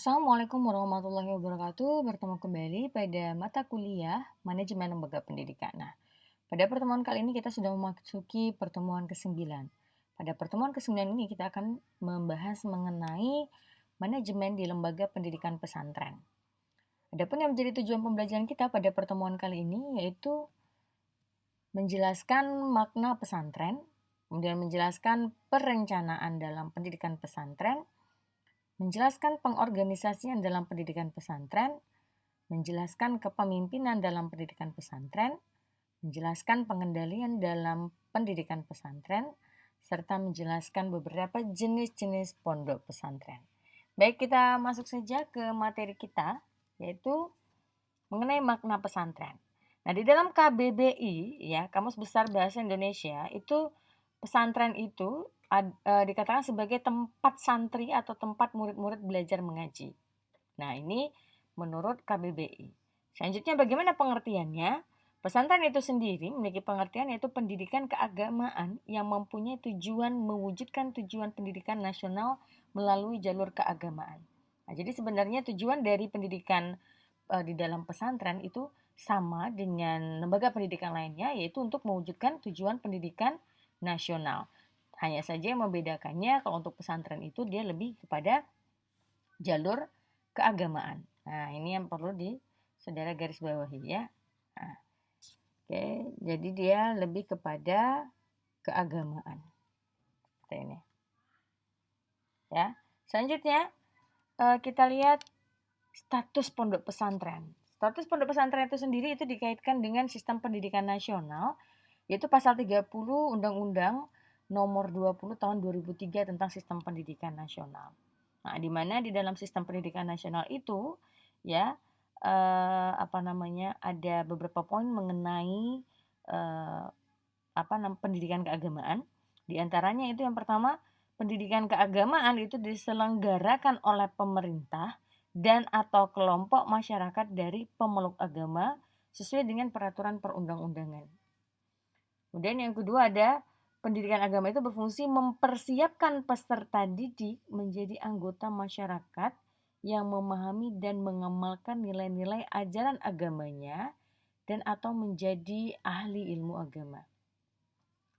Assalamualaikum warahmatullahi wabarakatuh. Bertemu kembali pada mata kuliah Manajemen Lembaga Pendidikan. Nah, pada pertemuan kali ini kita sudah memasuki pertemuan ke-9. Pada pertemuan ke-9 ini kita akan membahas mengenai manajemen di lembaga pendidikan pesantren. Adapun yang menjadi tujuan pembelajaran kita pada pertemuan kali ini yaitu menjelaskan makna pesantren, kemudian menjelaskan perencanaan dalam pendidikan pesantren, menjelaskan pengorganisasian dalam pendidikan pesantren, menjelaskan kepemimpinan dalam pendidikan pesantren, menjelaskan pengendalian dalam pendidikan pesantren, serta menjelaskan beberapa jenis-jenis pondok pesantren. Baik, kita masuk saja ke materi kita, yaitu mengenai makna pesantren. Nah, di dalam KBBI, ya, Kamus Besar Bahasa Indonesia, itu pesantren itu dikatakan sebagai tempat santri atau tempat murid-murid belajar mengaji. Nah, ini menurut KBBI. Selanjutnya bagaimana pengertiannya? Pesantren itu sendiri memiliki pengertian yaitu pendidikan keagamaan yang mempunyai tujuan mewujudkan tujuan pendidikan nasional melalui jalur keagamaan. Nah, jadi sebenarnya tujuan dari pendidikan di dalam pesantren itu sama dengan lembaga pendidikan lainnya, yaitu untuk mewujudkan tujuan pendidikan nasional. Hanya saja yang membedakannya kalau untuk pesantren itu dia lebih kepada jalur keagamaan. Nah, ini yang perlu saudara garis bawahi ya. Nah, oke, jadi dia lebih kepada keagamaan. Seperti ini. Ya. Selanjutnya kita lihat status pondok pesantren. Status pondok pesantren itu sendiri itu dikaitkan dengan sistem pendidikan nasional, yaitu pasal 30 Undang-Undang Nomor 20 Tahun 2003 tentang Sistem Pendidikan Nasional. Nah, di mana di dalam sistem pendidikan nasional itu ya ada beberapa poin mengenai pendidikan keagamaan. Di antaranya itu yang pertama, pendidikan keagamaan itu diselenggarakan oleh pemerintah dan atau kelompok masyarakat dari pemeluk agama sesuai dengan peraturan perundang-undangan. Kemudian yang kedua ada pendidikan agama itu berfungsi mempersiapkan peserta didik menjadi anggota masyarakat yang memahami dan mengamalkan nilai-nilai ajaran agamanya dan atau menjadi ahli ilmu agama.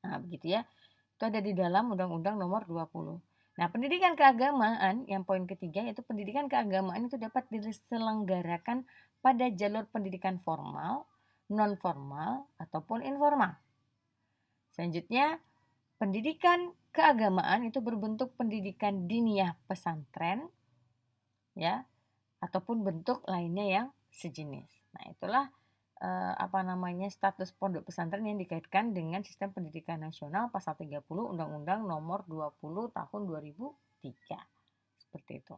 Nah, begitu ya. Itu ada di dalam Undang-Undang Nomor 20. Nah, pendidikan keagamaan yang poin ketiga yaitu pendidikan keagamaan itu dapat diselenggarakan pada jalur pendidikan formal, non formal ataupun informal. Selanjutnya, pendidikan keagamaan itu berbentuk pendidikan diniyah pesantren ya ataupun bentuk lainnya yang sejenis. Nah, itulah status pondok pesantren yang dikaitkan dengan sistem pendidikan nasional pasal 30 Undang-Undang Nomor 20 Tahun 2003. Seperti itu.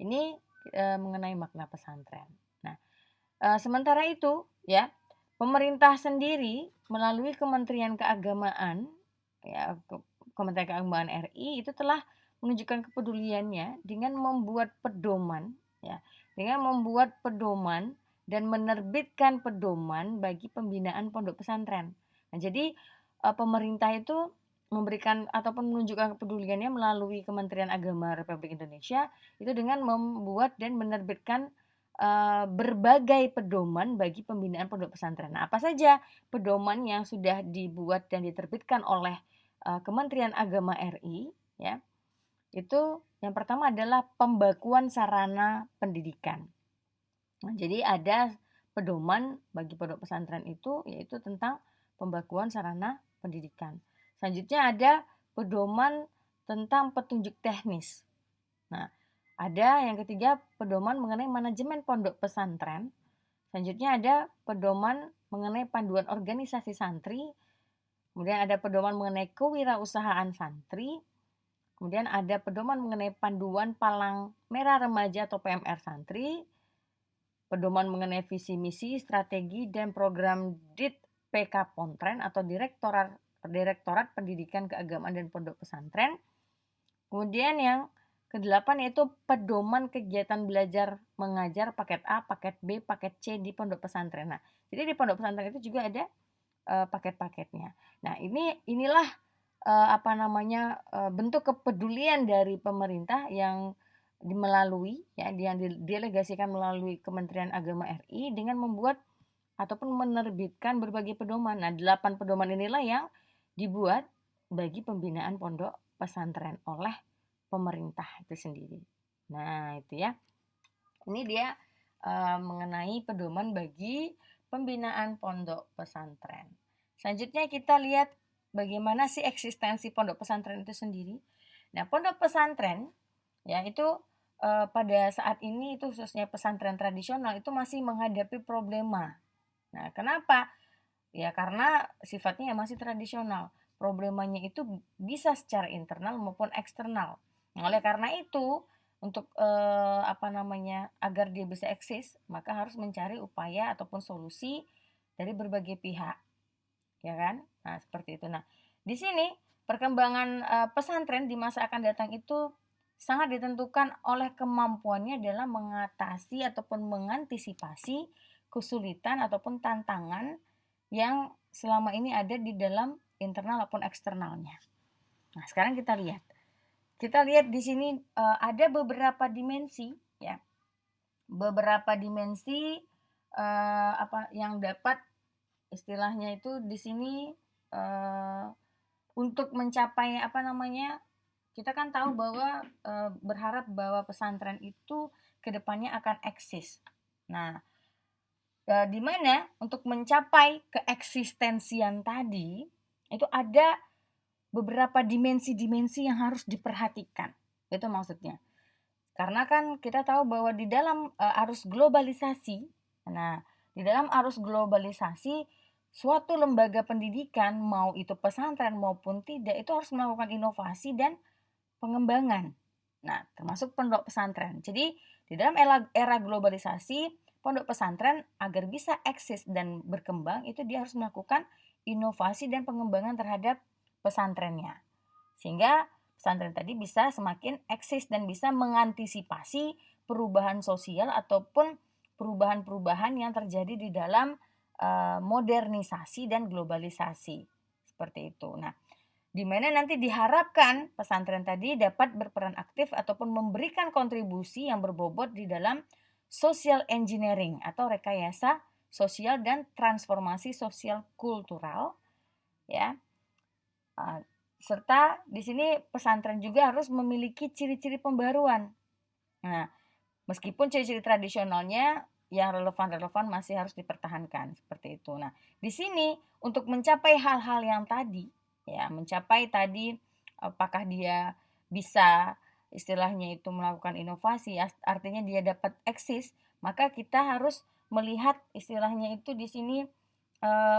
Ini mengenai makna pesantren. Nah, sementara itu ya, pemerintah sendiri melalui Kementerian Keagamaan ya, Kementerian Keagamaan RI itu telah menunjukkan kepeduliannya dengan membuat pedoman dan menerbitkan pedoman bagi pembinaan pondok pesantren. Nah, jadi pemerintah itu memberikan ataupun menunjukkan kepeduliannya melalui Kementerian Agama Republik Indonesia itu dengan membuat dan menerbitkan berbagai pedoman bagi pembinaan pondok pesantren. Nah, apa saja pedoman yang sudah dibuat dan diterbitkan oleh Kementerian Agama RI ya? Itu yang pertama adalah pembakuan sarana pendidikan. Nah, jadi ada pedoman bagi pondok pesantren itu yaitu tentang pembakuan sarana pendidikan. Selanjutnya ada pedoman tentang petunjuk teknis. Nah, ada yang ketiga pedoman mengenai manajemen pondok pesantren. Selanjutnya ada pedoman mengenai panduan organisasi santri. Kemudian ada pedoman mengenai kewirausahaan santri. Kemudian ada pedoman mengenai panduan palang merah remaja atau PMR santri. Pedoman mengenai visi misi, strategi dan program DIT PK Pontren atau Direktorat Pendidikan Keagamaan dan Pondok Pesantren. Kemudian yang ke-8 yaitu pedoman kegiatan belajar mengajar paket A, paket B, paket C di pondok pesantren. Nah, jadi di pondok pesantren itu juga ada paket-paketnya. Nah, inilah bentuk kepedulian dari pemerintah yang melalui ya yang didelegasikan melalui Kementerian Agama RI dengan membuat ataupun menerbitkan berbagai pedoman. Nah, 8 pedoman inilah yang dibuat bagi pembinaan pondok pesantren oleh pemerintah itu sendiri. Nah, itu ya. Ini dia mengenai pedoman bagi pembinaan pondok pesantren. Selanjutnya kita lihat bagaimana sih eksistensi pondok pesantren itu sendiri. Nah, pondok pesantren ya itu pada saat ini itu khususnya pesantren tradisional itu masih menghadapi problema. Nah, kenapa? Ya karena sifatnya masih tradisional. Problemanya itu bisa secara internal maupun eksternal. Nah, oleh karena itu, untuk agar dia bisa eksis, maka harus mencari upaya ataupun solusi dari berbagai pihak, ya kan? Nah, seperti itu. Nah, di sini perkembangan pesantren di masa akan datang itu sangat ditentukan oleh kemampuannya dalam mengatasi ataupun mengantisipasi kesulitan ataupun tantangan yang selama ini ada di dalam internal maupun eksternalnya. Nah, sekarang kita lihat. Kita lihat di sini ada beberapa dimensi ya. Beberapa dimensi yang dapat istilahnya itu di sini untuk mencapai kita kan tahu bahwa berharap bahwa pesantren itu kedepannya akan eksis. Nah, di mana untuk mencapai keeksistensian tadi itu ada beberapa dimensi-dimensi yang harus diperhatikan. Itu maksudnya. Karena kan kita tahu bahwa di dalam arus globalisasi, nah di dalam arus globalisasi suatu lembaga pendidikan mau itu pesantren maupun tidak itu harus melakukan inovasi dan pengembangan. Nah, termasuk pondok pesantren. Jadi, di dalam era globalisasi, pondok pesantren agar bisa eksis dan berkembang itu dia harus melakukan inovasi dan pengembangan terhadap pesantrennya. Sehingga pesantren tadi bisa semakin eksis dan bisa mengantisipasi perubahan sosial ataupun perubahan-perubahan yang terjadi di dalam modernisasi dan globalisasi. Seperti itu. Nah, di mana nanti diharapkan pesantren tadi dapat berperan aktif ataupun memberikan kontribusi yang berbobot di dalam social engineering atau rekayasa sosial dan transformasi sosial kultural ya. Serta di sini pesantren juga harus memiliki ciri-ciri pembaruan. Nah, meskipun ciri-ciri tradisionalnya yang relevan-relevan masih harus dipertahankan seperti itu. Nah, di sini untuk mencapai hal-hal yang tadi ya, mencapai tadi apakah dia bisa istilahnya itu melakukan inovasi, artinya dia dapat eksis, maka kita harus melihat istilahnya itu di sini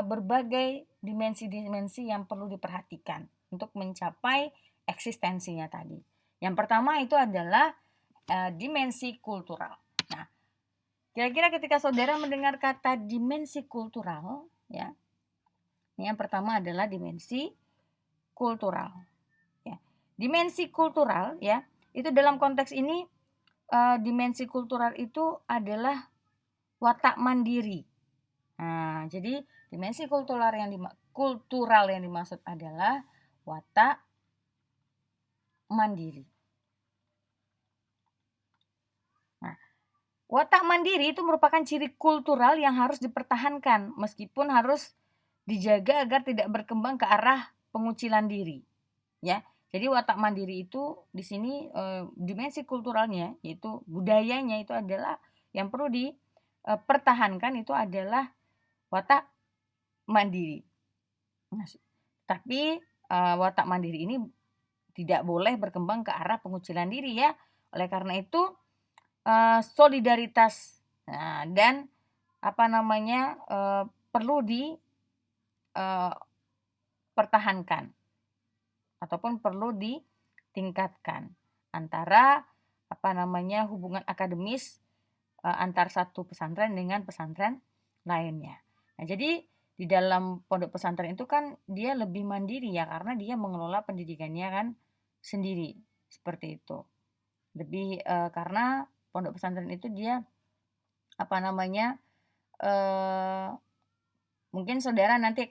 berbagai dimensi-dimensi yang perlu diperhatikan untuk mencapai eksistensinya tadi. Yang pertama itu adalah dimensi kultural. Nah, kira-kira ketika saudara mendengar kata dimensi kultural, ya, yang pertama adalah dimensi kultural. Ya. Dimensi kultural, ya, itu dalam konteks ini dimensi kultural itu adalah watak mandiri. Nah, jadi dimensi kultural yang dimaksud adalah watak mandiri. Nah, watak mandiri itu merupakan ciri kultural yang harus dipertahankan meskipun harus dijaga agar tidak berkembang ke arah pengucilan diri. Ya. Jadi watak mandiri itu di sini dimensi kulturalnya yaitu budayanya itu adalah yang perlu dipertahankan itu adalah watak mandiri. Nah, tapi watak mandiri ini tidak boleh berkembang ke arah pengucilan diri ya. Oleh karena itu solidaritas dan perlu dipertahankan ataupun perlu ditingkatkan antara hubungan akademis antar satu pesantren dengan pesantren lainnya. Nah, jadi di dalam pondok pesantren itu kan dia lebih mandiri ya karena dia mengelola pendidikannya kan sendiri seperti itu. Lebih karena pondok pesantren itu dia mungkin saudara nanti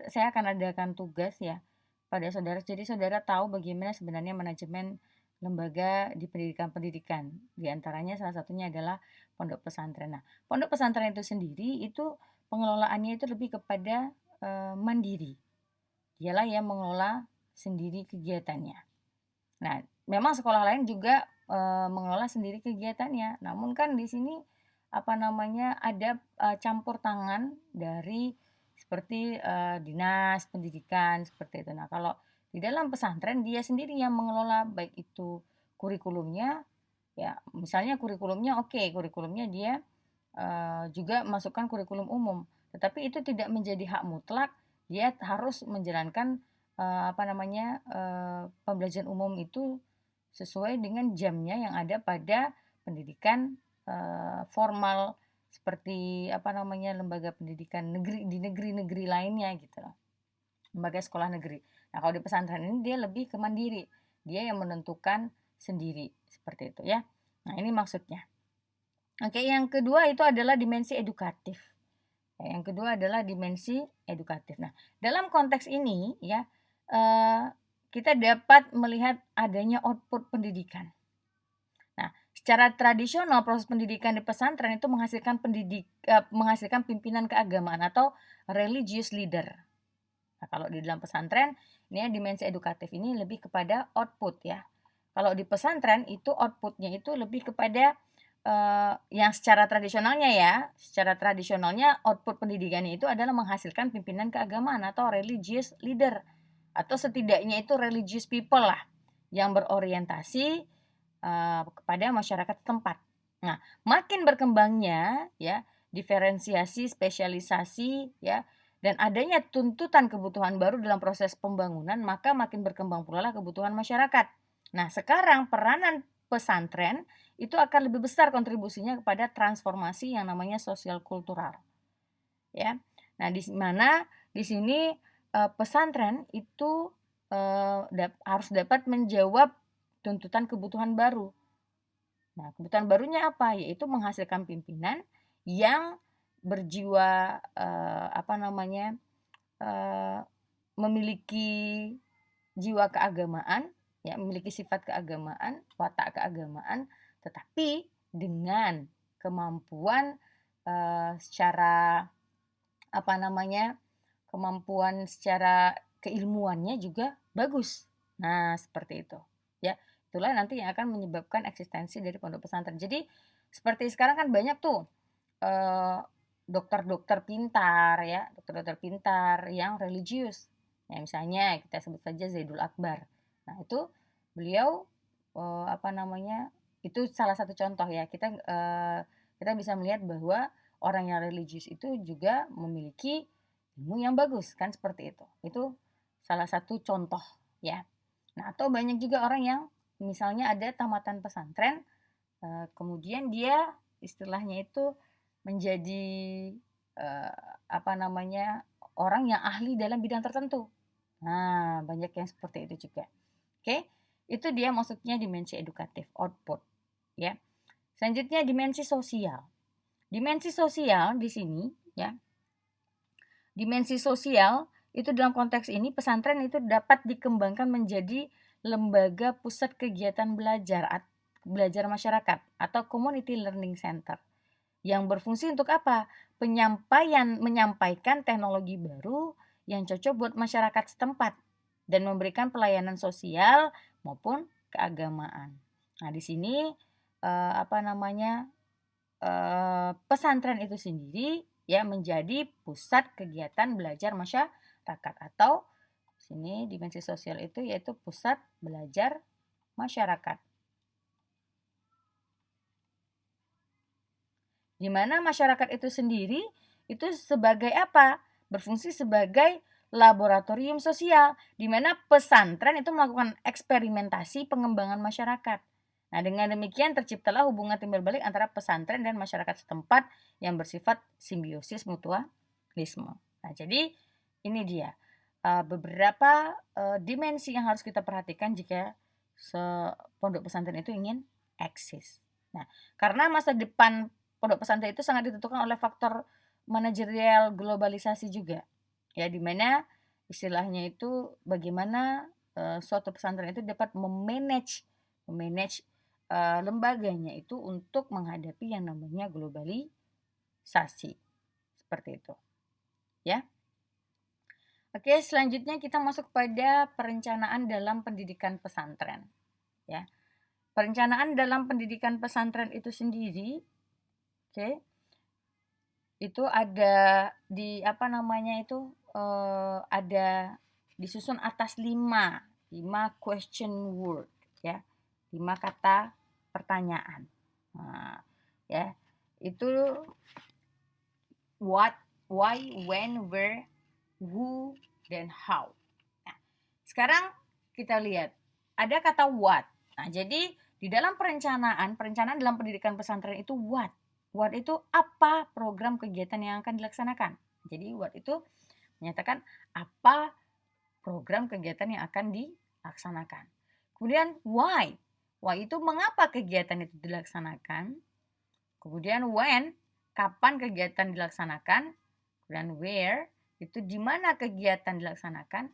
saya akan adakan tugas ya pada saudara. Jadi saudara tahu bagaimana sebenarnya manajemen lembaga di pendidikan. Di antaranya salah satunya adalah pondok pesantren. Nah, pondok pesantren itu sendiri itu pengelolaannya itu lebih kepada mandiri. Dialah yang mengelola sendiri kegiatannya. Nah, memang sekolah lain juga mengelola sendiri kegiatannya. Namun kan di sini ada campur tangan dari seperti dinas pendidikan seperti itu. Nah, kalau di dalam pesantren dia sendiri yang mengelola baik itu kurikulumnya, ya misalnya kurikulumnya dia juga masukkan kurikulum umum. Tetapi itu tidak menjadi hak mutlak, dia harus menjalankan pembelajaran umum itu sesuai dengan jamnya yang ada pada pendidikan formal seperti lembaga pendidikan negeri di negeri-negeri lainnya gitu loh. Lembaga sekolah negeri. Nah, kalau di pesantren ini dia lebih ke mandiri. Dia yang menentukan sendiri seperti itu ya. Nah, ini maksudnya. Oke, yang kedua itu adalah dimensi edukatif. Yang kedua adalah dimensi edukatif. Nah, dalam konteks ini ya kita dapat melihat adanya output pendidikan. Nah, secara tradisional proses pendidikan di pesantren itu menghasilkan pimpinan keagamaan atau religious leader. Nah, kalau di dalam pesantren ini dimensi edukatif ini lebih kepada output ya. Kalau di pesantren itu outputnya itu lebih kepada yang secara tradisionalnya output pendidikannya itu adalah menghasilkan pimpinan keagamaan atau religious leader atau setidaknya itu religious people lah yang berorientasi kepada masyarakat setempat. Nah, makin berkembangnya ya diferensiasi, spesialisasi ya dan adanya tuntutan kebutuhan baru dalam proses pembangunan, maka makin berkembang pula kebutuhan masyarakat. Nah, sekarang peranan pesantren itu akan lebih besar kontribusinya kepada transformasi yang namanya sosial kultural. Ya. Nah, di sini pesantren itu harus dapat menjawab tuntutan kebutuhan baru. Nah, kebutuhan barunya apa? Yaitu menghasilkan pimpinan yang berjiwa memiliki jiwa keagamaan, ya, memiliki sifat keagamaan, watak keagamaan, tetapi dengan kemampuan kemampuan secara keilmuannya juga bagus. Nah, seperti itu. Ya, itulah nanti yang akan menyebabkan eksistensi dari pondok pesantren. Jadi, seperti sekarang kan banyak tuh dokter-dokter pintar ya, dokter-dokter pintar yang religius. Ya, misalnya kita sebut saja Zaidul Akbar. Nah, itu beliau itu salah satu contoh ya. Kita bisa melihat bahwa orang yang religius itu juga memiliki ilmu yang bagus kan seperti itu. Itu salah satu contoh ya. Nah, atau banyak juga orang yang misalnya ada tamatan pesantren kemudian dia istilahnya itu menjadi orang yang ahli dalam bidang tertentu. Nah, banyak yang seperti itu juga. Oke, itu dia maksudnya dimensi edukatif, output ya. Selanjutnya dimensi sosial. Dimensi sosial di sini ya. Dimensi sosial itu dalam konteks ini pesantren itu dapat dikembangkan menjadi lembaga pusat kegiatan belajar masyarakat atau community learning center yang berfungsi untuk apa? Menyampaikan teknologi baru yang cocok buat masyarakat setempat dan memberikan pelayanan sosial maupun keagamaan. Nah, di sini pesantren itu sendiri ya menjadi pusat kegiatan belajar masyarakat atau sini dimensi sosial itu yaitu pusat belajar masyarakat. Di mana masyarakat itu sendiri itu sebagai apa? Berfungsi sebagai laboratorium sosial di mana pesantren itu melakukan eksperimentasi pengembangan masyarakat. Nah, dengan demikian terciptalah hubungan timbal balik antara pesantren dan masyarakat setempat yang bersifat simbiosis mutualisme. Nah, jadi ini dia beberapa dimensi yang harus kita perhatikan jika pondok pesantren itu ingin eksis. Nah, karena masa depan pondok pesantren itu sangat ditentukan oleh faktor manajerial globalisasi juga. Ya, di mana istilahnya itu bagaimana suatu pesantren itu dapat memanage memanage lembaganya itu untuk menghadapi yang namanya globalisasi. Seperti itu. Ya. Oke, selanjutnya kita masuk pada perencanaan dalam pendidikan pesantren. Ya. Perencanaan dalam pendidikan pesantren itu sendiri, oke, itu ada di ada disusun atas 5 question word, ya, 5 kata pertanyaan. Nah, ya, itu what, why, when, where, who, dan how. Nah, sekarang kita lihat ada kata what. Nah, jadi di dalam perencanaan dalam pendidikan pesantren itu what. What itu apa program kegiatan yang akan dilaksanakan. Jadi what itu menyatakan apa program kegiatan yang akan dilaksanakan. Kemudian why. Why itu mengapa kegiatan itu dilaksanakan. Kemudian when, kapan kegiatan dilaksanakan. Kemudian where, itu di mana kegiatan dilaksanakan.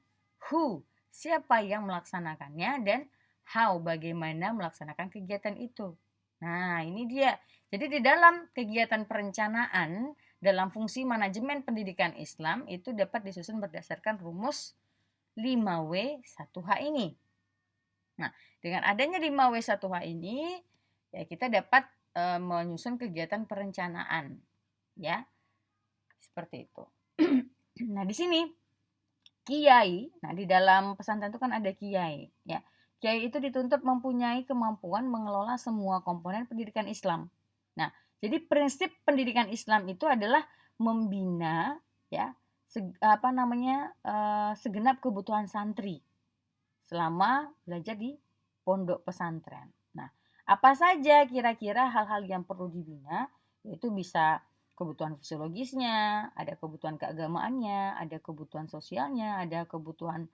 Who, siapa yang melaksanakannya. Dan how, bagaimana melaksanakan kegiatan itu. Nah, ini dia. Jadi di dalam kegiatan perencanaan dalam fungsi manajemen pendidikan Islam itu dapat disusun berdasarkan rumus 5W1H ini. Nah, dengan adanya 5W1H ini, ya kita dapat menyusun kegiatan perencanaan, ya, seperti itu. Nah, di sini kiai, nah di dalam pesantren itu kan ada kiai, ya. Kiai itu dituntut mempunyai kemampuan mengelola semua komponen pendidikan Islam. Nah, jadi prinsip pendidikan Islam itu adalah membina, ya, segenap kebutuhan santri selama belajar di pondok pesantren. Nah, apa saja kira-kira hal-hal yang perlu dibina? Yaitu bisa kebutuhan fisiologisnya, ada kebutuhan keagamaannya, ada kebutuhan sosialnya, ada kebutuhan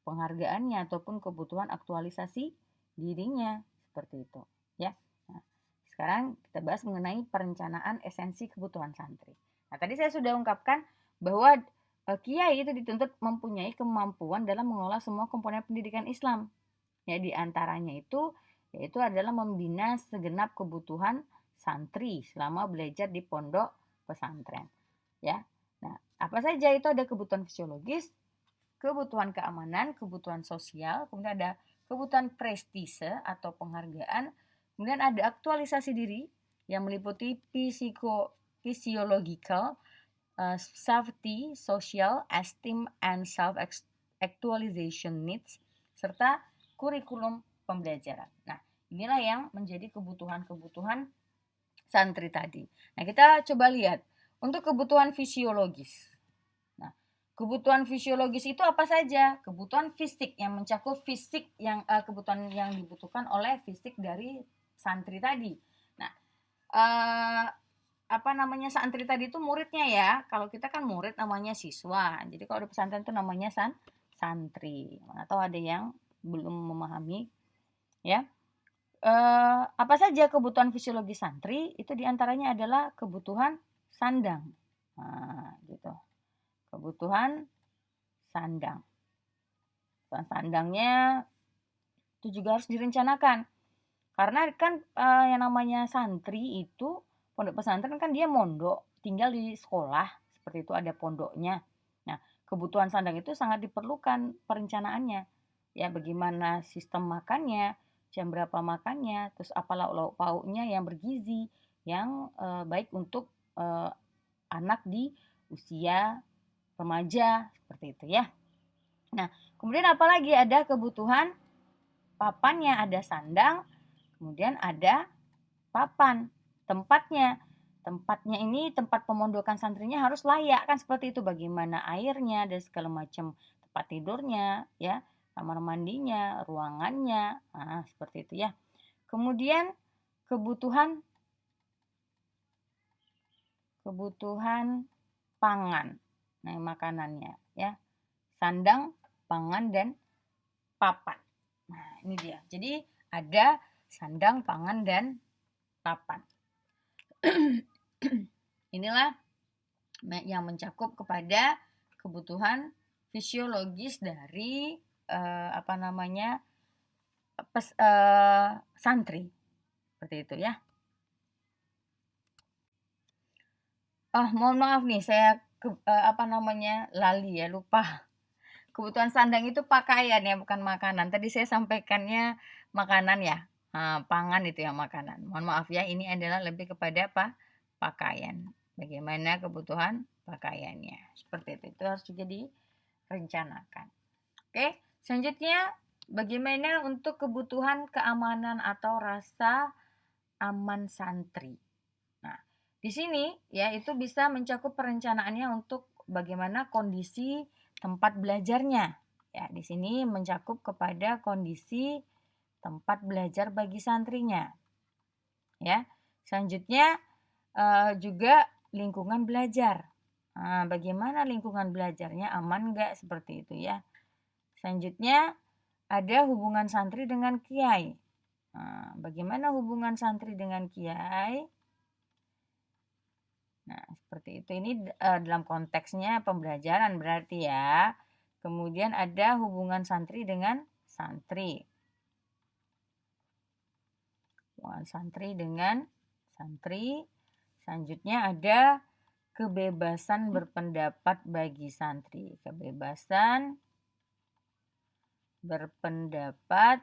penghargaannya ataupun kebutuhan aktualisasi dirinya, seperti itu, ya. Nah, sekarang kita bahas mengenai perencanaan esensi kebutuhan santri. Nah, tadi saya sudah ungkapkan bahwa kiai itu dituntut mempunyai kemampuan dalam mengelola semua komponen pendidikan Islam. Ya, di antaranya itu yaitu adalah membina segenap kebutuhan santri selama belajar di pondok pesantren. Ya. Nah, apa saja itu? Ada kebutuhan fisiologis, kebutuhan keamanan, kebutuhan sosial, kemudian ada kebutuhan prestise atau penghargaan, kemudian ada aktualisasi diri yang meliputi physiological, safety, social, esteem, and self-actualization needs, serta kurikulum pembelajaran. Nah, inilah yang menjadi kebutuhan-kebutuhan santri tadi. Nah, kita coba lihat untuk kebutuhan fisiologis. Nah, kebutuhan fisiologis itu apa saja? Kebutuhan fisik yang mencakup fisik yang kebutuhan yang dibutuhkan oleh fisik dari santri tadi. Nah, santri tadi itu muridnya ya. Kalau kita kan murid namanya siswa. Jadi kalau di pesantren itu namanya santri. Atau ada yang belum memahami, ya. Apa saja kebutuhan fisiologis santri? Itu diantaranya adalah kebutuhan sandang. Nah, gitu. Kebutuhan sandang. Kebutuhan sandangnya itu juga harus direncanakan. Karena kan yang namanya santri itu pondok pesantren kan dia mondok, tinggal di sekolah, seperti itu ada pondoknya. Nah, kebutuhan sandang itu sangat diperlukan perencanaannya. Ya, bagaimana sistem makannya, jam berapa makannya, terus apa lauk pauknya yang bergizi, yang baik untuk anak di usia remaja, seperti itu ya. Nah, kemudian apalagi ada kebutuhan papannya, ada sandang, kemudian ada papan, tempatnya. Tempatnya ini tempat pemondokan santrinya harus layak kan seperti itu. Bagaimana airnya dan segala macam, tempat tidurnya, ya, kamar mandinya, ruangannya, nah, seperti itu ya. Kemudian kebutuhan pangan, nah makanannya ya, sandang, pangan, dan papan. Nah, ini dia. Jadi ada sandang, pangan, dan papan. Inilah yang mencakup kepada kebutuhan fisiologis dari santri. Seperti itu ya. Mohon maaf nih, saya lali ya, lupa. Kebutuhan sandang itu pakaian ya, bukan makanan. Tadi saya sampaikannya makanan ya, pangan itu yang makanan. Mohon maaf ya, ini adalah lebih kepada apa? Pakaian. Bagaimana kebutuhan pakaiannya. Seperti itu harus juga direncanakan. Oke, selanjutnya bagaimana untuk kebutuhan keamanan atau rasa aman santri. Nah, di sini ya itu bisa mencakup perencanaannya untuk bagaimana kondisi tempat belajarnya. Ya, di sini mencakup kepada kondisi tempat belajar bagi santrinya. Ya, selanjutnya juga lingkungan belajar. Nah, bagaimana lingkungan belajarnya, aman nggak, seperti itu ya. Selanjutnya ada hubungan santri dengan kiai. Nah, bagaimana hubungan santri dengan kiai? Nah, seperti itu. Ini dalam konteksnya pembelajaran berarti ya. Kemudian ada hubungan santri dengan santri. Hubungan santri dengan santri. Selanjutnya ada kebebasan berpendapat bagi santri. Kebebasan berpendapat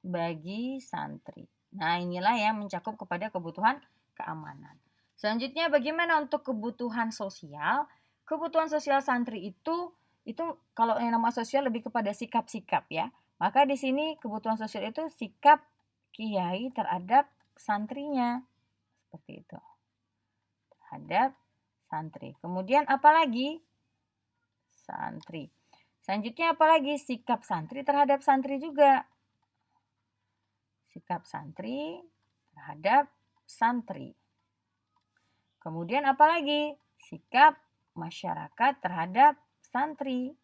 bagi santri. Nah, inilah yang mencakup kepada kebutuhan keamanan. Selanjutnya bagaimana untuk kebutuhan sosial? Kebutuhan sosial santri itu kalau yang nama sosial lebih kepada sikap-sikap ya. Maka di sini kebutuhan sosial itu sikap kiai terhadap santrinya. Seperti itu. Terhadap santri. Kemudian apalagi? Santri. Selanjutnya apalagi? Sikap santri terhadap santri juga. Sikap santri terhadap santri. Kemudian apalagi? Sikap masyarakat terhadap santri.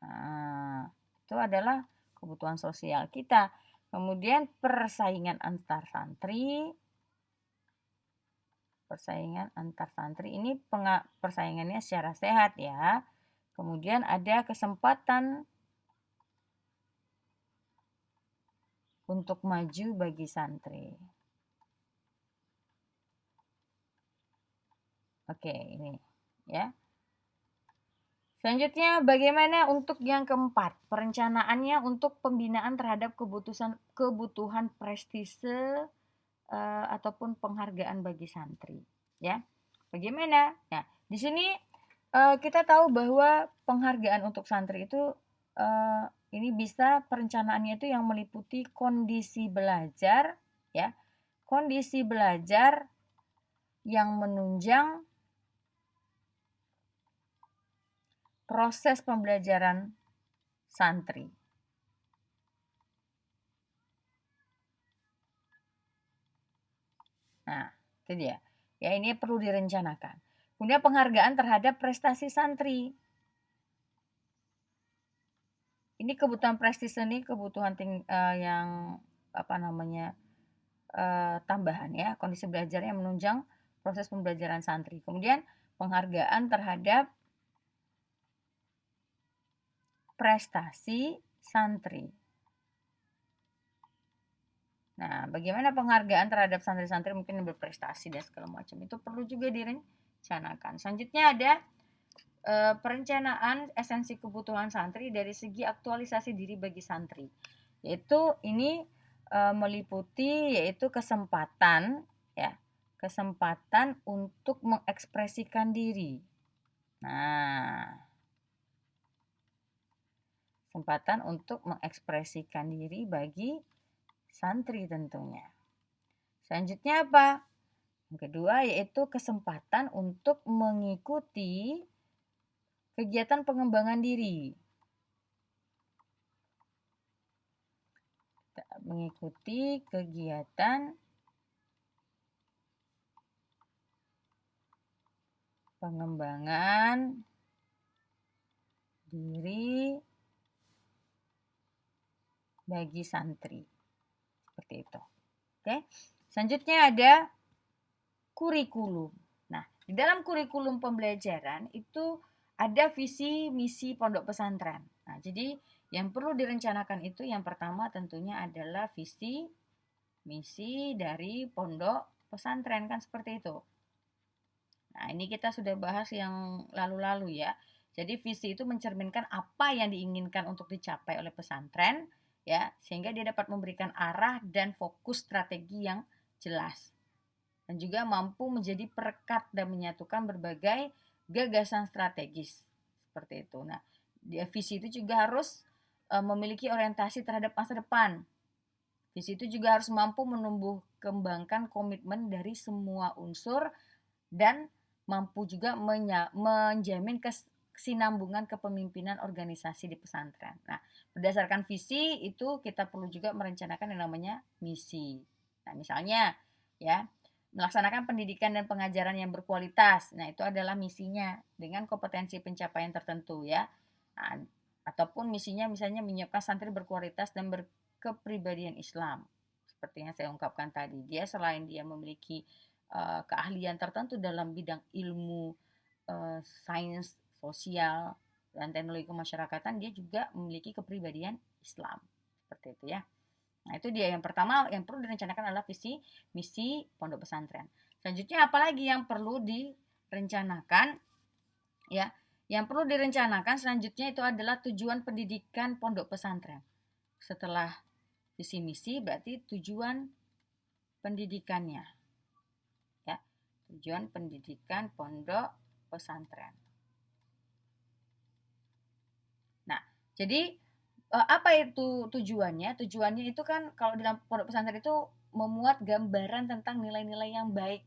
Nah, itu adalah kebutuhan sosial kita. Kemudian persaingan antar santri. Persaingan antar santri ini persaingannya secara sehat ya. Kemudian ada kesempatan untuk maju bagi santri. Oke, ini ya. Selanjutnya bagaimana untuk yang keempat? Perencanaannya untuk pembinaan terhadap kebutuhan prestise ataupun penghargaan bagi santri, ya. Bagaimana? Nah, di sini kita tahu bahwa penghargaan untuk santri itu ini bisa perencanaannya itu yang meliputi kondisi belajar, ya. Kondisi belajar yang menunjang proses pembelajaran santri. Nah, itu dia. Ya, ini perlu direncanakan. Kemudian penghargaan terhadap prestasi santri. Ini kebutuhan prestise ini kebutuhan yang tambahan ya, kondisi belajarnya menunjang proses pembelajaran santri. Kemudian penghargaan terhadap prestasi santri. Nah, bagaimana penghargaan terhadap santri-santri mungkin yang berprestasi dan segala macam itu perlu juga direncanakan. Selanjutnya ada perencanaan esensi kebutuhan santri dari segi aktualisasi diri bagi santri. Yaitu ini meliputi yaitu kesempatan ya, kesempatan untuk mengekspresikan diri. Nah, kesempatan untuk mengekspresikan diri bagi santri tentunya. Selanjutnya apa? Yang kedua yaitu kesempatan untuk mengikuti kegiatan pengembangan diri. Mengikuti kegiatan pengembangan diri bagi santri. Seperti itu. Oke. Selanjutnya ada kurikulum. Nah, di dalam kurikulum pembelajaran itu ada visi misi pondok pesantren. Nah, jadi Yang perlu direncanakan itu yang pertama tentunya adalah visi, misi dari pondok pesantren, kan seperti itu. Nah, ini kita sudah bahas yang lalu-lalu ya. Jadi visi itu mencerminkan apa yang diinginkan untuk dicapai oleh pesantren ya, sehingga dia dapat memberikan arah dan fokus strategi yang jelas. Dan juga mampu menjadi perekat dan menyatukan berbagai gagasan strategis. Seperti itu. Nah, visi itu juga harus memiliki orientasi terhadap masa depan. Visi itu juga harus mampu menumbuh kembangkan komitmen dari semua unsur dan mampu juga menjamin kesinambungan kepemimpinan organisasi di pesantren. Nah, berdasarkan visi itu kita perlu juga merencanakan yang namanya misi. Nah, misalnya ya, melaksanakan pendidikan dan pengajaran yang berkualitas. Nah, itu adalah misinya dengan kompetensi pencapaian tertentu ya. Nah, ataupun misinya misalnya menyiapkan santri berkualitas dan berkepribadian Islam. Seperti yang saya ungkapkan tadi, dia selain dia memiliki keahlian tertentu dalam bidang ilmu sains sosial dan teknologi kemasyarakatan, dia juga memiliki kepribadian Islam seperti itu ya. Nah, itu dia yang pertama yang perlu direncanakan adalah visi misi pondok pesantren. Selanjutnya apalagi yang perlu direncanakan ya? Yang perlu direncanakan selanjutnya itu adalah tujuan pendidikan pondok pesantren. Setelah visi misi berarti tujuan pendidikannya. Tujuan pendidikan pondok pesantren. Nah, jadi apa itu tujuannya? Tujuannya itu kan kalau dalam pondok pesantren itu memuat gambaran tentang nilai-nilai yang baik,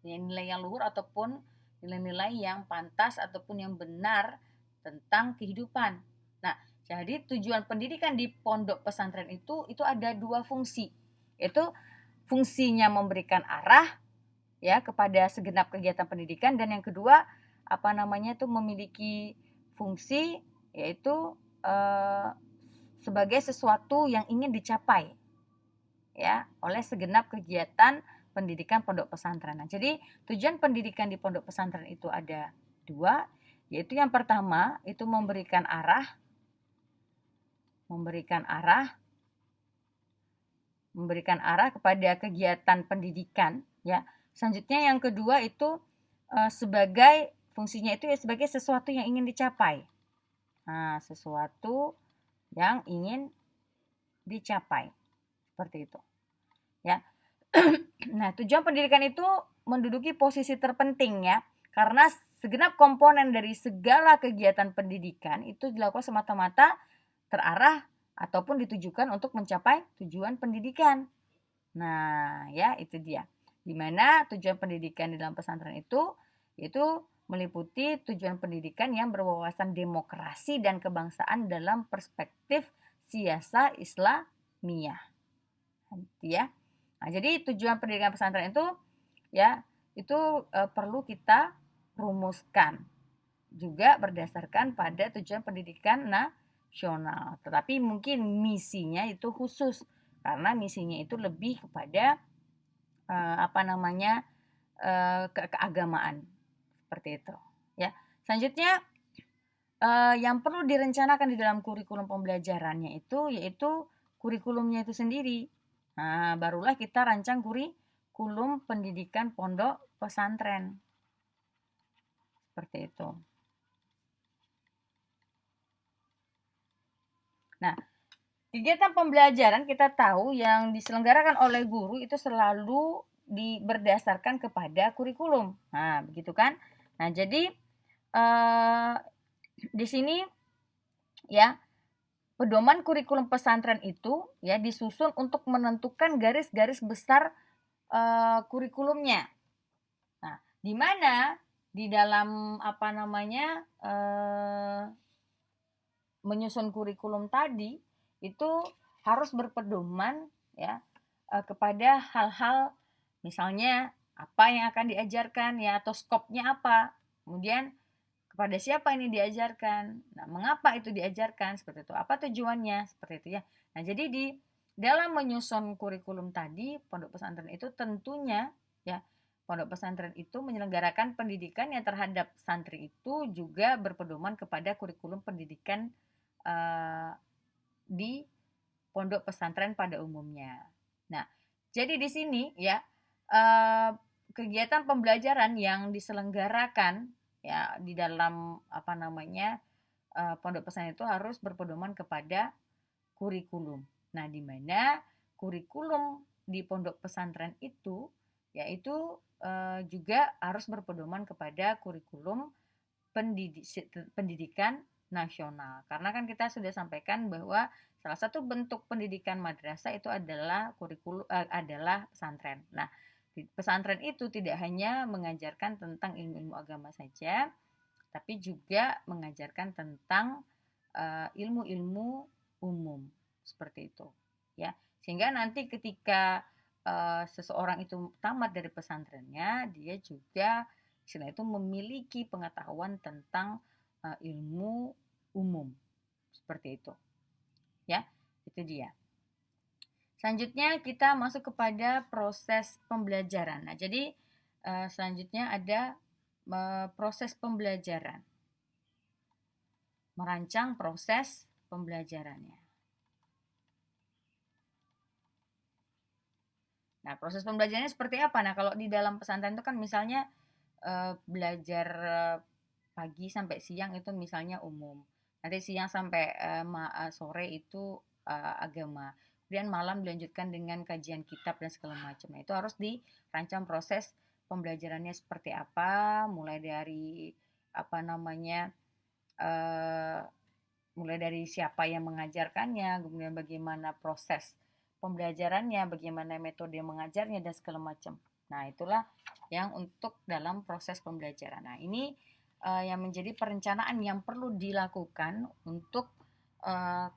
nilai yang luhur ataupun nilai-nilai yang pantas ataupun yang benar tentang kehidupan. Nah, jadi tujuan pendidikan di pondok pesantren itu ada dua fungsi. Itu fungsinya memberikan arah ya kepada segenap kegiatan pendidikan, dan yang kedua itu memiliki fungsi yaitu sebagai sesuatu yang ingin dicapai ya oleh segenap kegiatan pendidikan pondok pesantren. Nah, jadi tujuan pendidikan di pondok pesantren itu ada dua, yaitu yang pertama itu memberikan arah kepada kegiatan pendidikan ya. Selanjutnya yang kedua itu sebagai fungsinya itu ya sebagai sesuatu yang ingin dicapai. Nah, sesuatu yang ingin dicapai. Seperti itu. Ya. Nah, tujuan pendidikan itu menduduki posisi terpenting ya. Karena segenap komponen dari segala kegiatan pendidikan itu dilakukan semata-mata terarah ataupun ditujukan untuk mencapai tujuan pendidikan. Nah, ya itu dia. Di mana tujuan pendidikan di dalam pesantren itu yaitu meliputi tujuan pendidikan yang berwawasan demokrasi dan kebangsaan dalam perspektif siasa Islamiyah. Ya. Nah, jadi tujuan pendidikan pesantren itu ya itu perlu kita rumuskan juga berdasarkan pada tujuan pendidikan nasional. Tetapi mungkin misinya itu khusus karena misinya itu lebih kepada keagamaan seperti itu ya. Selanjutnya yang perlu direncanakan di dalam kurikulum pembelajarannya itu yaitu kurikulumnya itu sendiri. Nah, barulah kita rancang kurikulum pendidikan pondok pesantren seperti itu. Nah, kegiatan pembelajaran kita tahu yang diselenggarakan oleh guru itu selalu berdasarkan kepada kurikulum. Nah, begitu kan? Nah, jadi di sini ya pedoman kurikulum pesantren itu ya disusun untuk menentukan garis-garis besar kurikulumnya. Nah, di mana di dalam menyusun kurikulum tadi itu harus berpedoman ya kepada hal-hal misalnya apa yang akan diajarkan ya atau skopnya apa, kemudian kepada siapa ini diajarkan, nah mengapa itu diajarkan seperti itu, apa tujuannya seperti itu ya. Nah, jadi di dalam menyusun kurikulum tadi pondok pesantren itu tentunya ya pondok pesantren itu menyelenggarakan pendidikan yang terhadap santri itu juga berpedoman kepada kurikulum pendidikan di pondok pesantren pada umumnya. Nah, jadi di sini ya eh, kegiatan pembelajaran yang diselenggarakan ya di dalam pondok pesantren itu harus berpedoman kepada kurikulum. Nah, di mana kurikulum di pondok pesantren itu yaitu juga harus berpedoman kepada kurikulum pendidikan nasional. Karena kan kita sudah sampaikan bahwa salah satu bentuk pendidikan madrasah itu adalah adalah pesantren. Nah, di pesantren itu tidak hanya mengajarkan tentang ilmu-ilmu agama saja, tapi juga mengajarkan tentang ilmu-ilmu umum seperti itu, ya. Sehingga nanti ketika seseorang itu tamat dari pesantrennya, dia juga istilah itu memiliki pengetahuan tentang ilmu umum seperti itu, ya. Itu dia. Selanjutnya kita masuk kepada proses pembelajaran. Nah, jadi selanjutnya ada proses pembelajaran. Merancang proses pembelajarannya. Nah, proses pembelajarannya seperti apa? Nah, kalau di dalam pesantren itu kan misalnya belajar pagi sampai siang itu misalnya umum. Nanti siang sampai sore itu agama. Kemudian malam dilanjutkan dengan kajian kitab dan segala macam. Nah, itu harus dirancang proses pembelajarannya seperti apa, mulai dari mulai dari siapa yang mengajarkannya, kemudian bagaimana proses pembelajarannya, bagaimana metode mengajarnya dan segala macam. Nah, itulah yang untuk dalam proses pembelajaran. Nah, ini yang menjadi perencanaan yang perlu dilakukan untuk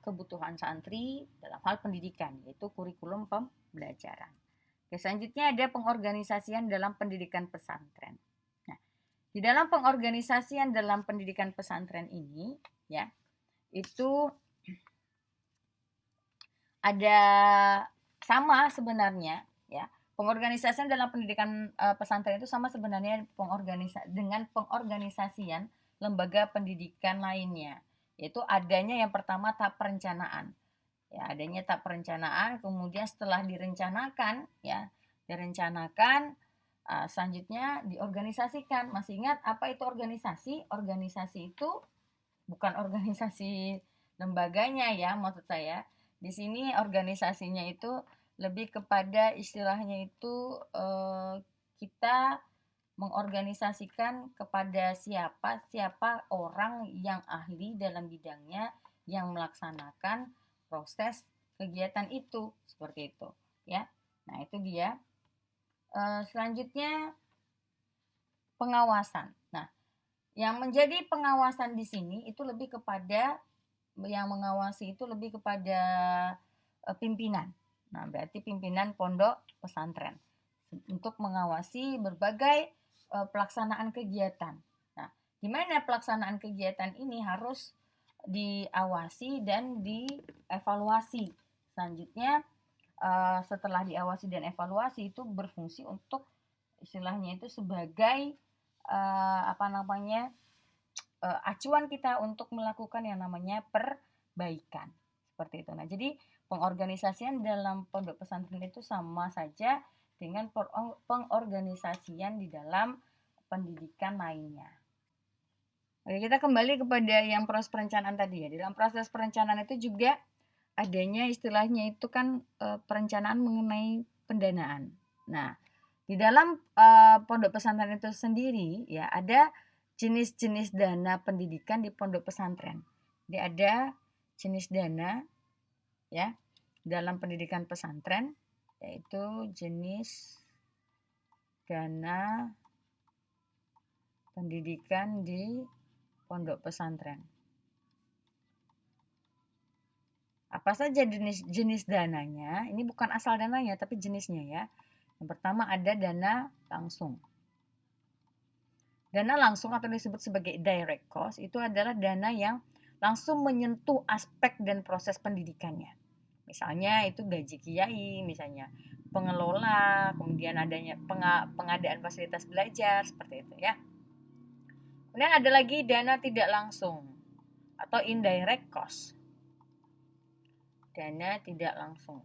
kebutuhan santri dalam hal pendidikan, yaitu kurikulum pembelajaran. Oke, selanjutnya ada pengorganisasian dalam pendidikan pesantren. Nah, di dalam pengorganisasian dalam pendidikan pesantren ini, ya, itu ada sama sebenarnya, ya. Pengorganisasian dalam pendidikan pesantren itu sama sebenarnya dengan pengorganisasian lembaga pendidikan lainnya, yaitu adanya yang pertama tahap perencanaan. Ya, adanya tahap perencanaan, kemudian setelah direncanakan, ya, selanjutnya diorganisasikan. Masih ingat apa itu organisasi? Organisasi itu bukan organisasi lembaganya ya, maksud saya. Di sini organisasinya itu lebih kepada istilahnya itu kita mengorganisasikan kepada siapa orang yang ahli dalam bidangnya yang melaksanakan proses kegiatan itu seperti itu, ya. Nah, itu dia. Selanjutnya pengawasan. Nah, yang menjadi pengawasan di sini itu lebih kepada yang mengawasi itu lebih kepada pimpinan. Nah, berarti pimpinan pondok pesantren untuk mengawasi berbagai pelaksanaan kegiatan. Nah, di mana pelaksanaan kegiatan ini harus diawasi dan dievaluasi. Selanjutnya setelah diawasi dan evaluasi itu berfungsi untuk istilahnya itu sebagai acuan kita untuk melakukan yang namanya perbaikan seperti itu. Nah, jadi pengorganisasian dalam pondok pesantren itu sama saja dengan pengorganisasian di dalam pendidikan lainnya. Oke, kita kembali kepada yang proses perencanaan tadi ya. Di dalam proses perencanaan itu juga adanya istilahnya itu kan perencanaan mengenai pendanaan. Nah, di dalam pondok pesantren itu sendiri ya ada jenis-jenis dana pendidikan di pondok pesantren. Jadi ada jenis dana ya dalam pendidikan pesantren, yaitu jenis dana pendidikan di pondok pesantren. Apa saja jenis dananya? Ini bukan asal dananya, tapi jenisnya ya. Yang pertama ada dana langsung. Dana langsung atau disebut sebagai direct cost itu adalah dana yang langsung menyentuh aspek dan proses pendidikannya. Misalnya itu gaji kiai, misalnya pengelola, kemudian adanya pengadaan fasilitas belajar, seperti itu ya. Kemudian ada lagi dana tidak langsung atau indirect cost. dana tidak langsung.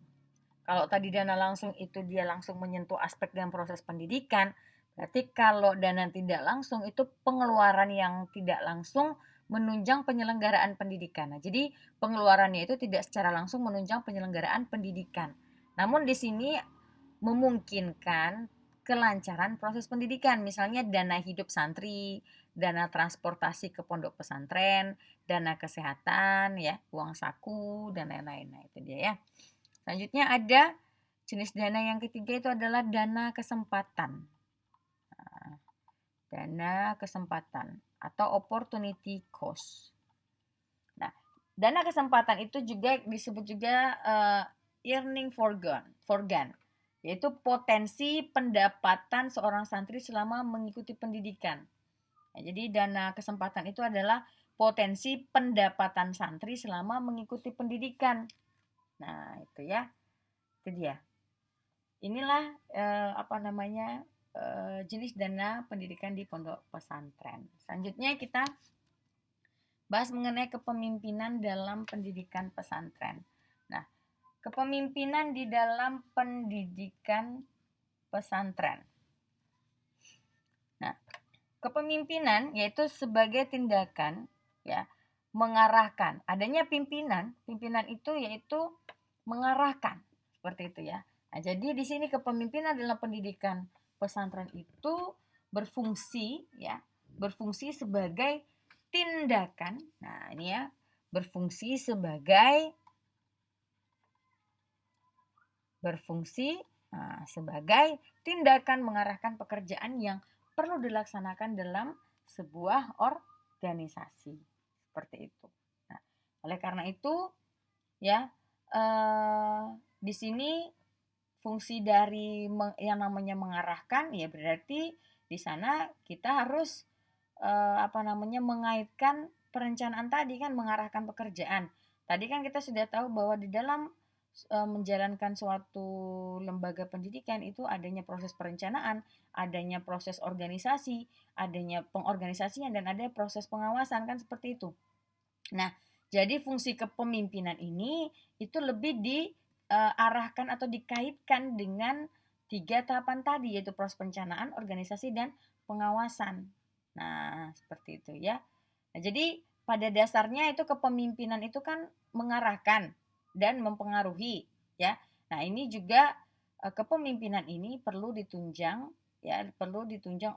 Kalau tadi dana langsung itu dia langsung menyentuh aspek dan proses pendidikan, berarti kalau dana tidak langsung itu pengeluaran yang tidak langsung menunjang penyelenggaraan pendidikan. Nah, jadi pengeluarannya itu tidak secara langsung menunjang penyelenggaraan pendidikan. Namun di sini memungkinkan kelancaran proses pendidikan, misalnya dana hidup santri, dana transportasi ke pondok pesantren, dana kesehatan, ya, uang saku, dan lain-lain. Nah, itu dia ya. Selanjutnya ada jenis dana yang ketiga itu adalah dana kesempatan. Nah, dana kesempatan atau opportunity cost. Nah, dana kesempatan itu juga disebut juga earning forgan, yaitu potensi pendapatan seorang santri selama mengikuti pendidikan. Nah, jadi dana kesempatan itu adalah potensi pendapatan santri selama mengikuti pendidikan. Nah, itu ya. Itu dia. Inilah jenis dana pendidikan di pondok pesantren. Selanjutnya kita bahas mengenai kepemimpinan dalam pendidikan pesantren. Nah, kepemimpinan di dalam pendidikan pesantren. Nah, kepemimpinan yaitu sebagai tindakan ya mengarahkan. Adanya pimpinan itu yaitu mengarahkan. Seperti itu ya. Nah, jadi di sini kepemimpinan dalam pendidikan pesantren itu berfungsi sebagai tindakan. Nah, ini ya, berfungsi sebagai tindakan mengarahkan pekerjaan yang perlu dilaksanakan dalam sebuah organisasi. Seperti itu. Nah, oleh karena itu ya di sini fungsi dari yang namanya mengarahkan ya berarti di sana kita harus mengaitkan perencanaan tadi kan, mengarahkan pekerjaan. Tadi kan kita sudah tahu bahwa di dalam menjalankan suatu lembaga pendidikan itu adanya proses perencanaan, adanya proses organisasi, adanya pengorganisasian dan ada proses pengawasan kan seperti itu. Nah, jadi fungsi kepemimpinan ini itu lebih diarahkan atau dikaitkan dengan 3 tahapan tadi, yaitu proses perencanaan, organisasi, dan pengawasan. Nah, seperti itu ya. Nah, jadi pada dasarnya itu kepemimpinan itu kan mengarahkan dan mempengaruhi ya. Nah, ini juga kepemimpinan ini perlu ditunjang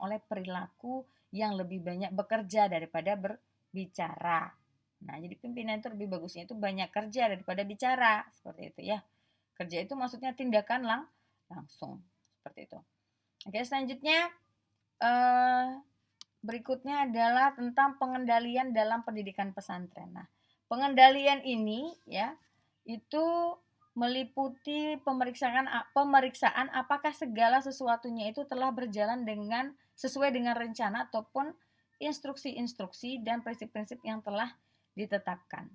oleh perilaku yang lebih banyak bekerja daripada berbicara. Nah, jadi pimpinan itu lebih bagusnya itu banyak kerja daripada bicara, seperti itu ya. Kerja itu maksudnya tindakan langsung, seperti itu. Oke, selanjutnya berikutnya adalah tentang pengendalian dalam pendidikan pesantren. Nah, pengendalian ini ya itu meliputi pemeriksaan apakah segala sesuatunya itu telah berjalan sesuai dengan rencana ataupun instruksi-instruksi dan prinsip-prinsip yang telah ditetapkan.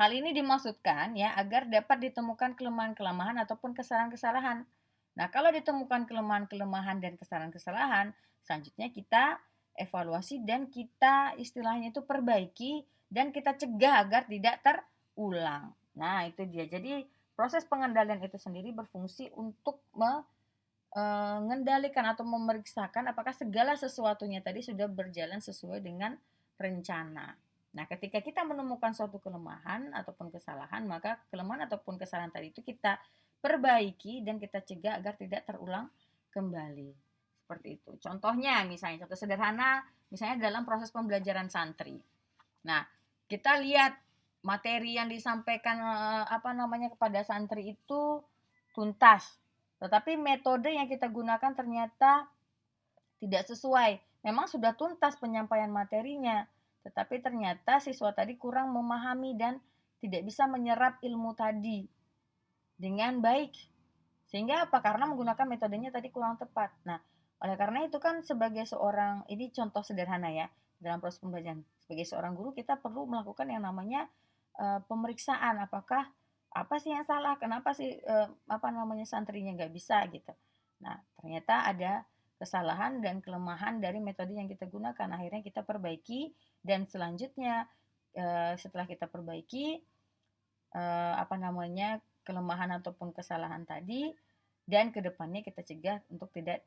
Hal ini dimaksudkan ya agar dapat ditemukan kelemahan-kelemahan ataupun kesalahan-kesalahan. Nah, kalau ditemukan kelemahan-kelemahan dan kesalahan-kesalahan, selanjutnya kita evaluasi dan kita istilahnya itu perbaiki dan kita cegah agar tidak terulang. Nah, itu dia. Jadi, proses pengendalian itu sendiri berfungsi untuk mengendalikan atau memeriksakan apakah segala sesuatunya tadi sudah berjalan sesuai dengan rencana. Nah, ketika kita menemukan suatu kelemahan ataupun kesalahan, maka kelemahan ataupun kesalahan tadi itu kita perbaiki dan kita cegah agar tidak terulang kembali. Seperti itu. Contohnya, misalnya contoh sederhana, misalnya dalam proses pembelajaran santri. Nah, kita lihat materi yang disampaikan kepada santri itu tuntas. Tetapi metode yang kita gunakan ternyata tidak sesuai. Memang sudah tuntas penyampaian materinya, tetapi ternyata siswa tadi kurang memahami dan tidak bisa menyerap ilmu tadi dengan baik. Sehingga apa? Karena menggunakan metodenya tadi kurang tepat. Nah, oleh karena itu kan sebagai seorang, ini contoh sederhana ya, dalam proses pembelajaran. Sebagai seorang guru kita perlu melakukan yang namanya pemeriksaan. Apakah apa sih yang salah? Kenapa sih santrinya nggak bisa gitu. Nah, ternyata ada kesalahan dan kelemahan dari metode yang kita gunakan. Akhirnya kita perbaiki dan selanjutnya setelah kita perbaiki kelemahan ataupun kesalahan tadi, dan kedepannya kita cegah untuk tidak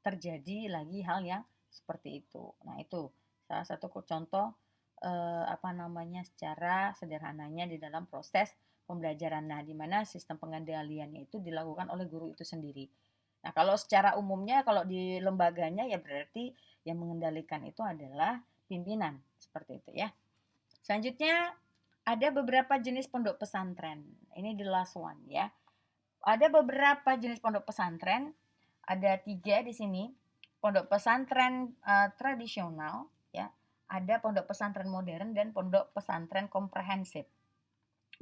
terjadi lagi hal yang seperti itu. Nah, itu salah satu contoh secara sederhananya di dalam proses pembelajaran. Nah, di mana sistem pengendaliannya itu dilakukan oleh guru itu sendiri. Nah, kalau secara umumnya kalau di lembaganya ya berarti yang mengendalikan itu adalah pimpinan, seperti itu ya. Selanjutnya ada beberapa jenis pondok pesantren. Ini the last one ya. Ada beberapa jenis pondok pesantren. Ada 3 di sini. Pondok pesantren tradisional ya. Ada pondok pesantren modern dan pondok pesantren komprehensif.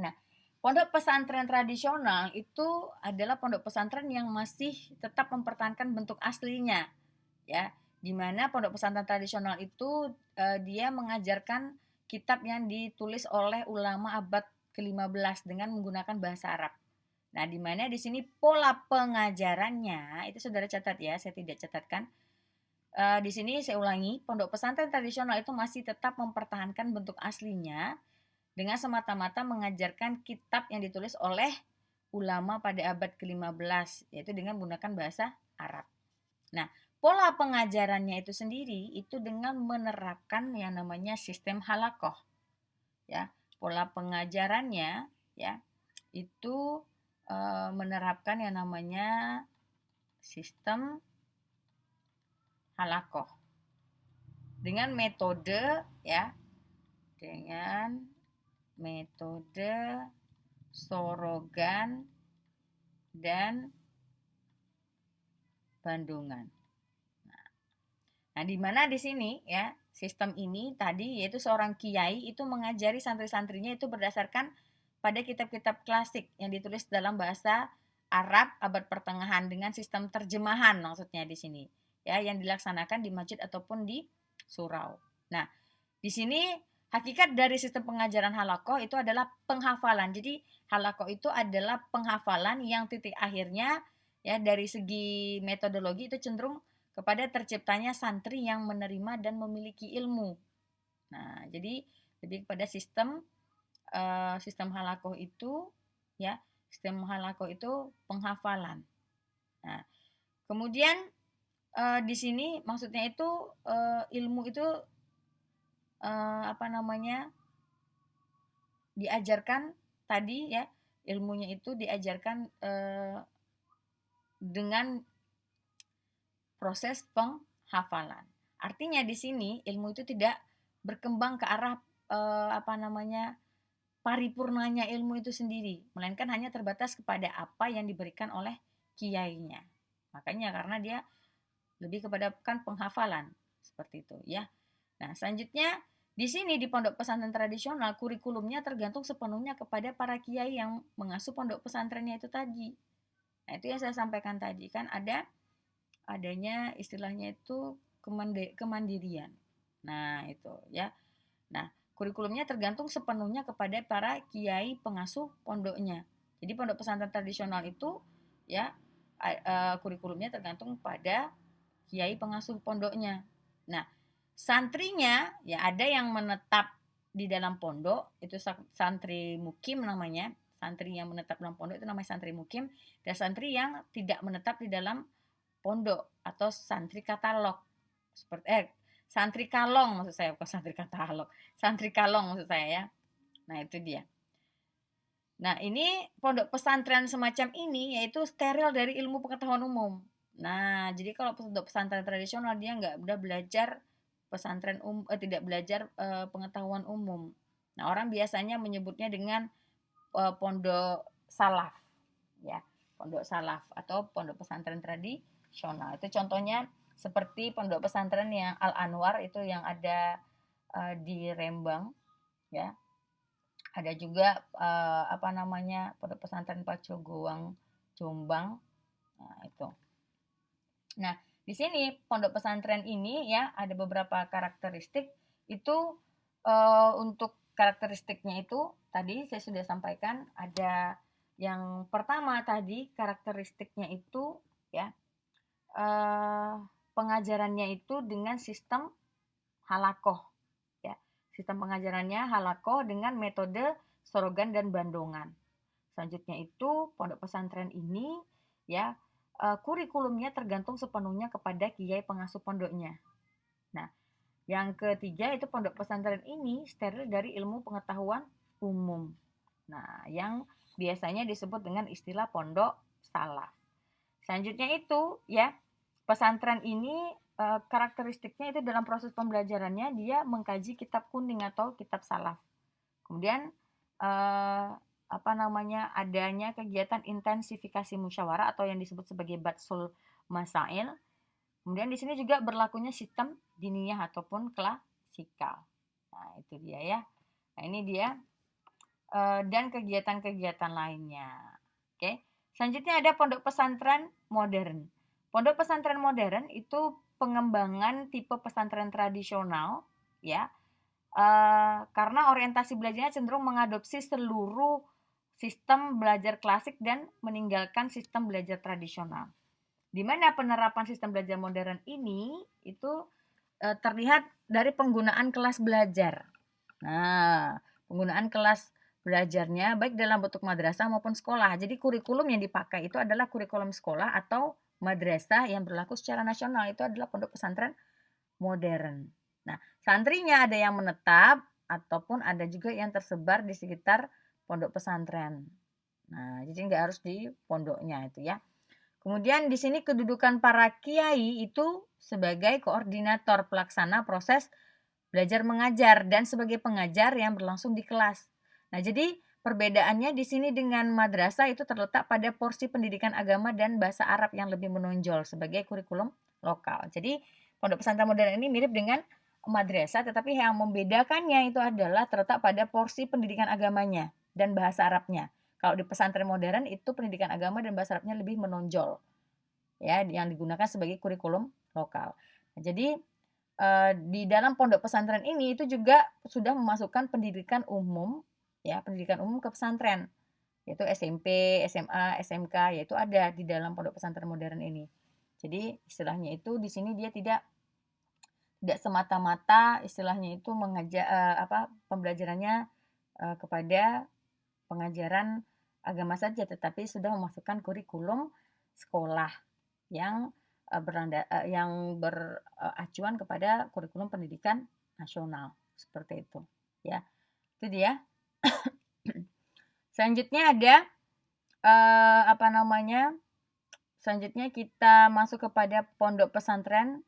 Nah, pondok pesantren tradisional itu adalah pondok pesantren yang masih tetap mempertahankan bentuk aslinya ya. Di mana pondok pesantren tradisional itu dia mengajarkan kitab yang ditulis oleh ulama abad ke-15 dengan menggunakan bahasa Arab. Nah, di mana di sini pola pengajarannya itu saudara catat ya, saya tidak catatkan. Di sini saya ulangi, pondok pesantren tradisional itu masih tetap mempertahankan bentuk aslinya dengan semata-mata mengajarkan kitab yang ditulis oleh ulama pada abad ke-15, yaitu dengan menggunakan bahasa Arab. Nah, pola pengajarannya itu sendiri itu dengan menerapkan yang namanya sistem halakoh. Ya, pola pengajarannya ya itu menerapkan yang namanya sistem halakoh dengan metode sorogan dan bandungan. Nah, di mana di sini ya sistem ini tadi yaitu seorang kiai itu mengajari santri-santrinya itu berdasarkan pada kitab-kitab klasik yang ditulis dalam bahasa Arab abad pertengahan dengan sistem terjemahan maksudnya di sini ya yang dilaksanakan di masjid ataupun di surau. Nah, di sini hakikat dari sistem pengajaran halakoh itu adalah penghafalan. Jadi halakoh itu adalah penghafalan yang titik akhirnya ya dari segi metodologi itu cenderung kepada terciptanya santri yang menerima dan memiliki ilmu. Nah, jadi lebih kepada sistem halakoh itu ya, sistem halakoh itu penghafalan. Nah, kemudian di sini maksudnya itu ilmu itu diajarkan tadi ya, ilmunya itu diajarkan dengan proses penghafalan. Artinya di sini ilmu itu tidak berkembang ke arah paripurnanya ilmu itu sendiri, melainkan hanya terbatas kepada apa yang diberikan oleh kiainya. Makanya karena dia lebih kepada kan penghafalan seperti itu ya. Nah, selanjutnya di sini di pondok pesantren tradisional kurikulumnya tergantung sepenuhnya kepada para kiai yang mengasuh pondok pesantrennya itu tadi. Nah, itu yang saya sampaikan tadi kan adanya istilahnya itu kemandirian. Nah, itu ya. Nah, kurikulumnya tergantung sepenuhnya kepada para kiai pengasuh pondoknya. Jadi pondok pesantren tradisional itu ya kurikulumnya tergantung pada kiai pengasuh pondoknya. Nah, santrinya ya ada yang menetap di dalam pondok, itu santri mukim namanya. Santri yang menetap dalam pondok itu namanya santri mukim, dan santri yang tidak menetap di dalam pondok atau santri katalog. Santri kalong maksud saya, bukan santri katalog. Santri kalong maksud saya ya. Nah, itu dia. Nah, ini pondok pesantren semacam ini yaitu steril dari ilmu pengetahuan umum. Nah, jadi kalau pondok pesantren tradisional dia nggak udah belajar tidak belajar pengetahuan umum. Nah, orang biasanya menyebutnya dengan pondok salaf, ya, pondok salaf atau pondok pesantren tradisional. Itu contohnya seperti pondok pesantren yang Al Anwar itu yang ada di Rembang, ya. Ada juga pondok pesantren Pacogoang Jombang. Nah, itu. Nah, di sini pondok pesantren ini ya ada beberapa karakteristik itu untuk karakteristiknya itu tadi saya sudah sampaikan ada yang pertama tadi karakteristiknya itu ya pengajarannya itu dengan sistem halakoh ya. Sistem pengajarannya halakoh dengan metode Sorogan dan Bandongan. Selanjutnya itu pondok pesantren ini ya kurikulumnya tergantung sepenuhnya kepada kiai pengasuh pondoknya. Nah, yang ketiga itu pondok pesantren ini steril dari ilmu pengetahuan umum. Nah, yang biasanya disebut dengan istilah pondok salaf. Selanjutnya itu ya, pesantren ini karakteristiknya itu dalam proses pembelajarannya dia mengkaji kitab kuning atau kitab salaf. Kemudian adanya kegiatan intensifikasi musyawarah atau yang disebut sebagai batsul masail. Kemudian di sini juga berlakunya sistem diniyah ataupun klasikal. Nah, itu dia ya. Nah, ini dia dan kegiatan-kegiatan lainnya. Oke. Selanjutnya ada pondok pesantren modern. Pondok pesantren modern itu pengembangan tipe pesantren tradisional ya. Karena orientasi belajarnya cenderung mengadopsi seluruh sistem belajar klasik dan meninggalkan sistem belajar tradisional. Di mana penerapan sistem belajar modern ini itu terlihat dari penggunaan kelas belajar. Nah, penggunaan kelas belajarnya baik dalam bentuk madrasah maupun sekolah. Jadi kurikulum yang dipakai itu adalah kurikulum sekolah atau madrasah yang berlaku secara nasional. Itu adalah pondok pesantren modern. Nah, santrinya ada yang menetap ataupun ada juga yang tersebar di sekitar pondok pesantren. Nah, jadi nggak harus di pondoknya itu ya. Kemudian di sini kedudukan para kiai itu sebagai koordinator pelaksana proses belajar mengajar dan sebagai pengajar yang berlangsung di kelas. Nah, jadi perbedaannya di sini dengan madrasah itu terletak pada porsi pendidikan agama dan bahasa Arab yang lebih menonjol sebagai kurikulum lokal. Jadi pondok pesantren modern ini mirip dengan madrasah, tetapi yang membedakannya itu adalah terletak pada porsi pendidikan agamanya dan bahasa Arabnya. Kalau di pesantren modern itu pendidikan agama dan bahasa Arabnya lebih menonjol, ya, yang digunakan sebagai kurikulum lokal. Nah, jadi di dalam pondok pesantren ini itu juga sudah memasukkan pendidikan umum, ya, pendidikan umum ke pesantren, yaitu SMP, SMA, SMK, yaitu ada di dalam pondok pesantren modern ini. Jadi istilahnya itu di sini dia tidak semata-mata istilahnya itu pembelajarannya kepada pengajaran agama saja, tetapi sudah memasukkan kurikulum sekolah yang beracuan kepada kurikulum pendidikan nasional seperti itu ya. Itu dia. Selanjutnya ada selanjutnya kita masuk kepada pondok pesantren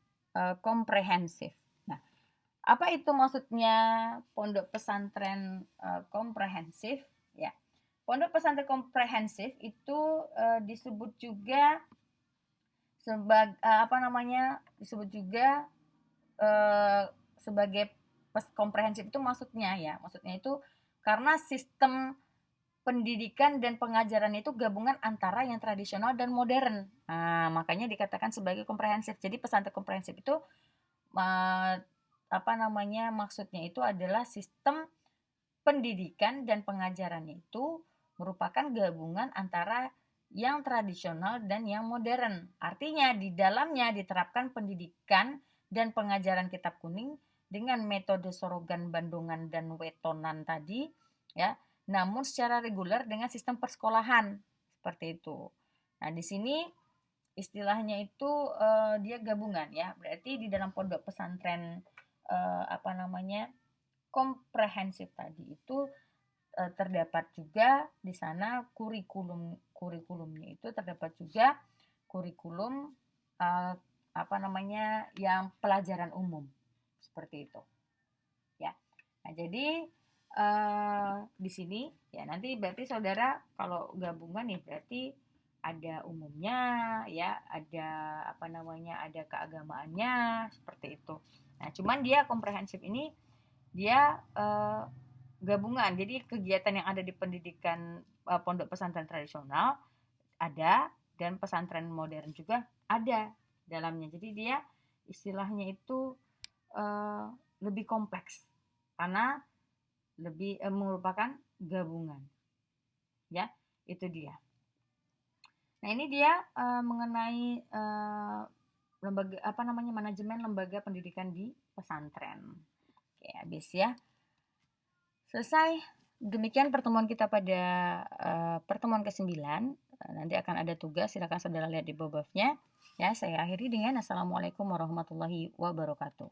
komprehensif. Nah, apa itu maksudnya pondok pesantren komprehensif ya? Pondok pesantren komprehensif itu disebut juga sebagai komprehensif itu maksudnya itu karena sistem pendidikan dan pengajaran itu gabungan antara yang tradisional dan modern. Nah, makanya dikatakan sebagai komprehensif. Jadi pesantren komprehensif itu maksudnya itu adalah sistem pendidikan dan pengajarannya itu merupakan gabungan antara yang tradisional dan yang modern. Artinya di dalamnya diterapkan pendidikan dan pengajaran kitab kuning dengan metode sorogan, bandongan, dan wetonan tadi ya, namun secara reguler dengan sistem persekolahan seperti itu. Nah, di sini istilahnya itu dia gabungan ya. Berarti di dalam pondok pesantren komprehensif tadi itu terdapat juga di sana kurikulumnya itu terdapat juga kurikulum yang pelajaran umum seperti itu ya. Nah, jadi di sini ya nanti berarti saudara kalau gabungan nih berarti ada umumnya ya, ada ada keagamaannya seperti itu. Nah, cuman dia komprehensif ini dia gabungan. Jadi kegiatan yang ada di pendidikan pondok pesantren tradisional ada dan pesantren modern juga ada dalamnya. Jadi dia istilahnya itu lebih kompleks karena lebih merupakan gabungan. Ya, itu dia. Nah, ini dia mengenai manajemen lembaga pendidikan di pesantren. Oke, habis ya. Selesai Demikian pertemuan kita pada, pertemuan ke-9, nanti akan ada tugas, silakan saudara lihat di bawah-nya. Ya, saya akhiri dengan assalamualaikum warahmatullahi wabarakatuh.